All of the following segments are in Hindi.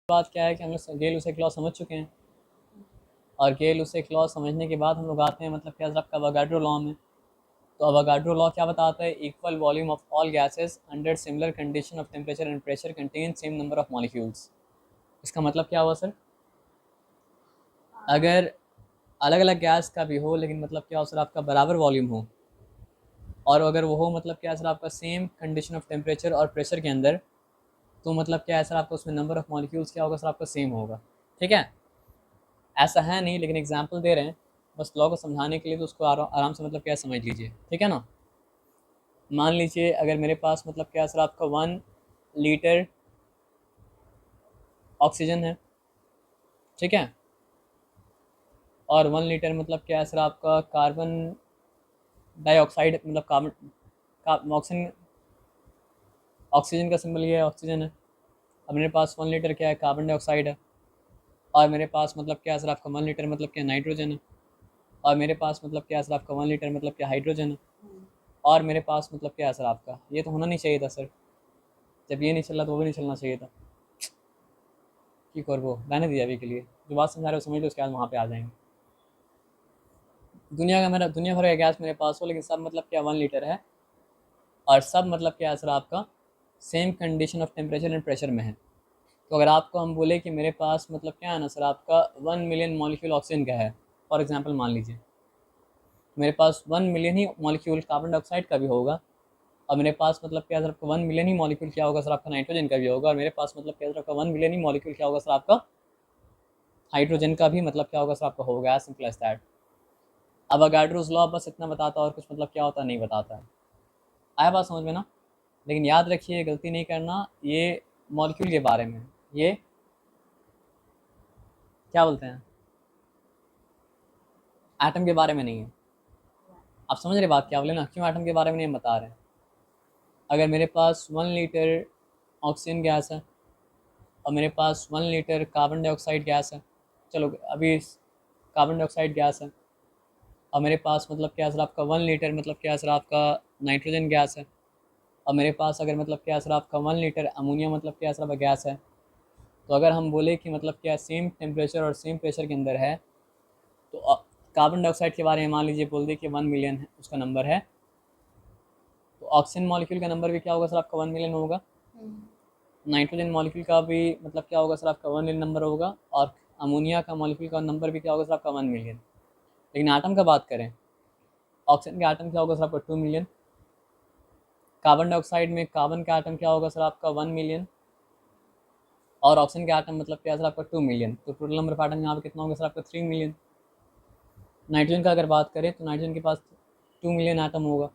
बात क्या है कि हम लोग गेल उसे लॉ समझ चुके हैं, और गेल उसे लॉ समझने के बाद हम लोग आते हैं मतलब क्या आपका अवोगाड्रो लॉ में। तो अवोगाड्रो लॉ क्या बताता है? Equal volume of all gases under similar condition of temperature and pressure contain same number of molecules. इसका मतलब क्या हुआ सर? अगर अलग अलग गैस का भी हो लेकिन मतलब क्या हो सर आपका बराबर वॉल्यूम हो, और अगर वो हो मतलब क्या सर आपका सेम कंडीशन ऑफ टेम्परेचर और प्रेशर के अंदर, तो मतलब क्या है सर आपका उसमें नंबर ऑफ मॉलिक्यूल्स क्या होगा सर आपका सेम होगा। ठीक है, ऐसा है नहीं लेकिन एग्जाम्पल दे रहे हैं बस लॉ को समझाने के लिए, तो उसको आराम से मतलब क्या समझ लीजिए। ठीक है ना, मान लीजिए अगर मेरे पास मतलब क्या सर आपका 1 लीटर ऑक्सीजन है, ठीक है, और 1 लीटर मतलब क्या है सर आपका कार्बन डाइऑक्साइड, मतलब कार्बन ऑक्सीजन, ऑक्सीजन का सिंबल ये है, ऑक्सीजन है। अब मेरे पास 1 लीटर क्या है, कार्बन डाइऑक्साइड है, और मेरे पास मतलब क्या है सर आपका 1 लीटर मतलब क्या नाइट्रोजन है, और मेरे पास मतलब क्या है सर आपका 1 लीटर मतलब क्या हाइड्रोजन है, और मेरे पास मतलब क्या है सर आपका, ये तो होना नहीं चाहिए था सर, जब ये नहीं चल रहा तो वो भी नहीं चलना चाहिए था। की कर वो रहने दिया अभी के लिए, जो बात समझा रहे हो समझ लो, उसके बाद वहाँ पे आ जाएंगे। दुनिया भर का गैस मेरे पास हो लेकिन सब मतलब क्या 1 लीटर है, और सब मतलब क्या है सर आपका same condition of temperature and pressure में है। तो अगर आपको हम बोले कि मेरे पास मतलब क्या है ना सर आपका 1 मिलियन मॉलिक्यूल ऑक्सीजन का है, फॉर एग्जांपल मान लीजिए मेरे पास 1 मिलियन ही मॉलिक्यूल कार्बन डाइऑक्साइड का भी होगा, और मेरे पास मतलब क्या सर आपका 1 मिलियन ही मॉलिक्यूल क्या होगा सर आपका नाइट्रोजन का भी होगा, और मेरे पास मतलब क्या सर आपका 1 मिलियन ही मॉलिक्यूल क्या होगा सर आपका हाइड्रोजन का भी मतलब क्या होगा सर आपका होगा, एज सिंपल एज दैट। अब अवोगाड्रोस लॉ बस इतना बताता और कुछ मतलब क्या होता नहीं बताता है। आया बात समझ में ना? लेकिन याद रखिए, गलती नहीं करना, ये मॉलिक्यूल के बारे में, ये क्या बोलते हैं, एटम के बारे में नहीं है। आप समझ रहे बात क्या बोले ना, क्यों एटम के बारे में नहीं बता रहे हैं? अगर मेरे पास 1 लीटर ऑक्सीजन गैस है, और मेरे पास 1 लीटर कार्बन डाइऑक्साइड गैस है, चलो अभी कार्बन डाइऑक्साइड गैस है, और मेरे पास मतलब क्या सर आपका 1 लीटर मतलब क्या सर आपका नाइट्रोजन गैस है, और मेरे पास अगर मतलब क्या सर आपका 1 लीटर अमोनिया मतलब क्या सर आपका गैस है, तो अगर हम बोले कि मतलब क्या सेम टेम्परेचर और सेम प्रेशर के अंदर है, तो कार्बन डाइऑक्साइड के बारे में मान लीजिए बोल दिए कि 1 मिलियन है उसका नंबर है, तो ऑक्सीजन मॉलिक्यूल का नंबर भी क्या होगा सर आपका 1 मिलियन होगा, नाइट्रोजन मॉलिक्यूल का भी मतलब क्या होगा सर आपका 1 मिलियन नंबर होगा, और अमोनिया का मॉलिक्यूल का नंबर भी क्या होगा सर आपका 1 मिलियन। लेकिन आटम का बात करें, ऑक्सीजन का आटम क्या होगा सर आपका 2 मिलियन, कार्बन डाइऑक्साइड में कार्बन का आटम क्या होगा सर आपका 1 मिलियन, और ऑक्सीजन का आटम मतलब क्या है सर आपका 2 मिलियन, तो टोटल नंबर ऑफ आटम यहाँ पे कितना होगा सर आपका 3 मिलियन। नाइट्रोजन का अगर बात करें तो नाइट्रोजन के पास 2 मिलियन आटम होगा,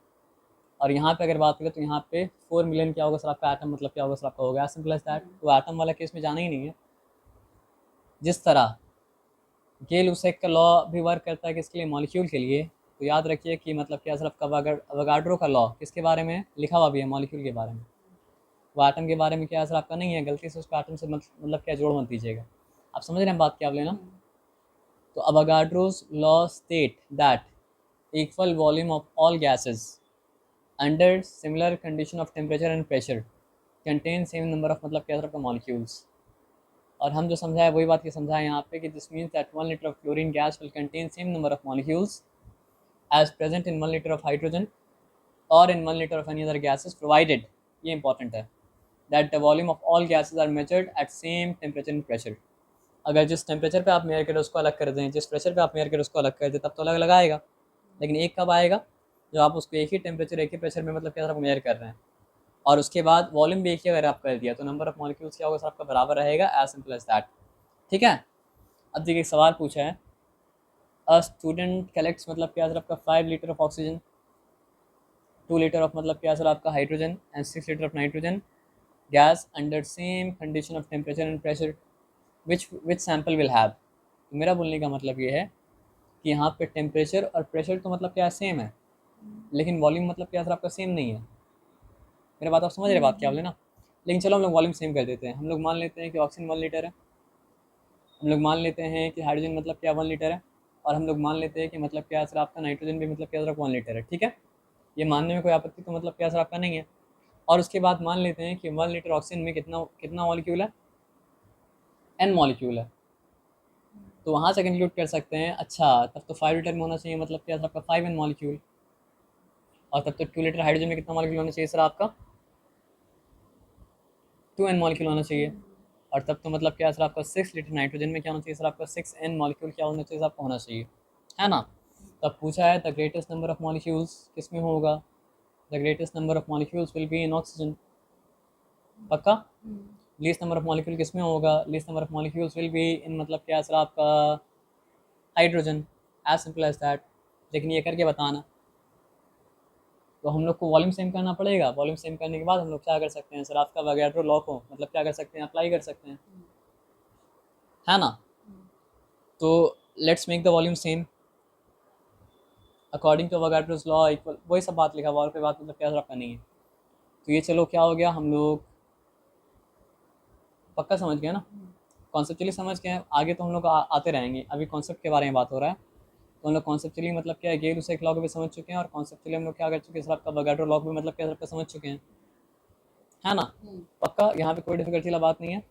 और यहाँ पे अगर बात करें तो यहाँ पे 4 मिलियन क्या होगा सर आपका आटम मतलब क्या होगा सर आपका होगा, सिंपल एज दैट। तो आटम वाला केस में जाना ही नहीं है। जिस तरह गेल उसेक का लॉ भी वर्क करता है किसके लिए, मॉलिक्यूल के लिए, तो याद रखिए कि मतलब क्या सर आपका अवोगाड्रो का लॉ किसके बारे में लिखा हुआ भी है, मॉलिक्यूल के बारे में। वो आटम के बारे में क्या सर आपका नहीं है, गलती से उसको आटम से मतलब क्या जोड़ मत दीजिएगा। आप समझ रहे हैं बात क्या आप लेना। तो Avogadro's law state that equal volume of all gases under similar condition of temperature and pressure contain same number of मतलब क्या सर आपका मॉलिक्यूल्स। और हम जो समझाए वही बात ये समझाए यहाँ पे कि this means that 1 litre of chlorine gas will contain same number of molecules as present in 1 liter of hydrogen or in 1 liter of any other gases provided, ये important है, that the volume of all gases are measured at same temperature and pressure। अगर जिस टेम्परेचर पे आप मेयर करें उसको अलग कर दें, जिस प्रेशर पे आप मेयर करें उसको अलग कर दें, तब तो अलग अलग आएगा। लेकिन एक कब आएगा, जब आप उसको एक ही टेम्परेचर एक ही प्रेशर में मतलब क्या आप मेयर कर रहे हैं, और उसके बाद वॉल्यूम भी एक ही अगर आप कर दिया, तो नंबर ऑफ मॉलिक्यूल्स क्या होगा सर आपका बराबर रहेगा, एज सिंपल एज दैट। ठीक है। अब देखिए एक सवाल पूछा है, अ स्टूडेंट कलेक्ट्स मतलब क्या सर आपका 5 litre of oxygen, 2 litre of मतलब क्या सर आपका hydrogen and 6 litre of nitrogen gas under same condition of temperature and pressure, which sample will have. मेरा बोलने का मतलब ये है कि यहाँ पे टेम्परेचर और प्रेशर तो मतलब क्या सेम है, लेकिन वॉल्यूम मतलब क्या सर आपका सेम नहीं है। मेरा बात आप समझ रहे बात क्या बोले ना। लेकिन चलो हम लोग वॉल्यूम सेम कर देते हैं, हम लोग मान लेते हैं कि ऑक्सीजन 1 लीटर है, हम लोग मान लेते हैं कि हाइड्रोजन मतलब क्या 1 लीटर है, और हम लोग मान लेते हैं कि मतलब क्या सर आपका नाइट्रोजन भी मतलब क्या सर 1 लीटर है। ठीक है, ये मानने में कोई आपत्ति तो मतलब क्या सर आपका नहीं है। और उसके बाद मान लेते हैं कि 1 लीटर ऑक्सीजन में कितना कितना मॉलिक्यूल है, n मॉलिक्यूल है, तो वहाँ से कंक्लूड कर सकते हैं अच्छा तब तो 5 लीटर में होना चाहिए, मतलब क्या सर आपका 5n मॉलिक्यूल, और तब तो 2 लीटर हाइड्रोजन में कितना मॉलिक्यूल होना चाहिए सर आपका 2n मॉलिक्यूल होना चाहिए, और तब तो मतलब क्या सर आपका 6 लीटर नाइट्रोजन में क्या होना चाहिए सर आपका 6n मॉलिक्यूल क्या होना चाहिए सर आपको होना चाहिए, है ना। तब पूछा है the greatest number of molecules किस में होगा, the greatest number of molecules will be in oxygen, पक्का। लीस्ट नंबर ऑफ मॉलिक्यूल किस में होगा, least number of molecules will be in मतलब क्या सर आपका hydrogen, as simple as that. लेकिन ये करके बताना, तो हम लोग को वॉल्यूम सेम करना पड़ेगा, वॉल्यूम सेम करने के बाद हम लोग क्या कर सकते हैं सर आपका वोगाड्रो लॉ को मतलब क्या कर सकते हैं अप्लाई कर सकते हैं, है ना। तो let's make the volume same according to Avogadro's law equal, वही सब बात लिखा हुआ और कोई बात मतलब क्या सर आपका नहीं है। तो ये चलो क्या हो गया, हम लोग पक्का समझ गए ना, कॉन्सेप्चुअली समझ गए। आगे तो हम लोग आते रहेंगे, अभी कॉन्सेप्ट के बारे में बात हो रहा है, तो हम लोग कॉन्सेप्चुअली मतलब क्या है गेल उसेक लॉ को भी समझ चुके हैं, और कॉन्सेप्चुअली हम लोग क्या कर चुके हैं सर आपका वोगाड्रो लॉ को भी मतलब क्या सर आपका समझ चुके हैं, है ना। पक्का यहाँ पे कोई डिफिकल्टी वाला बात नहीं है।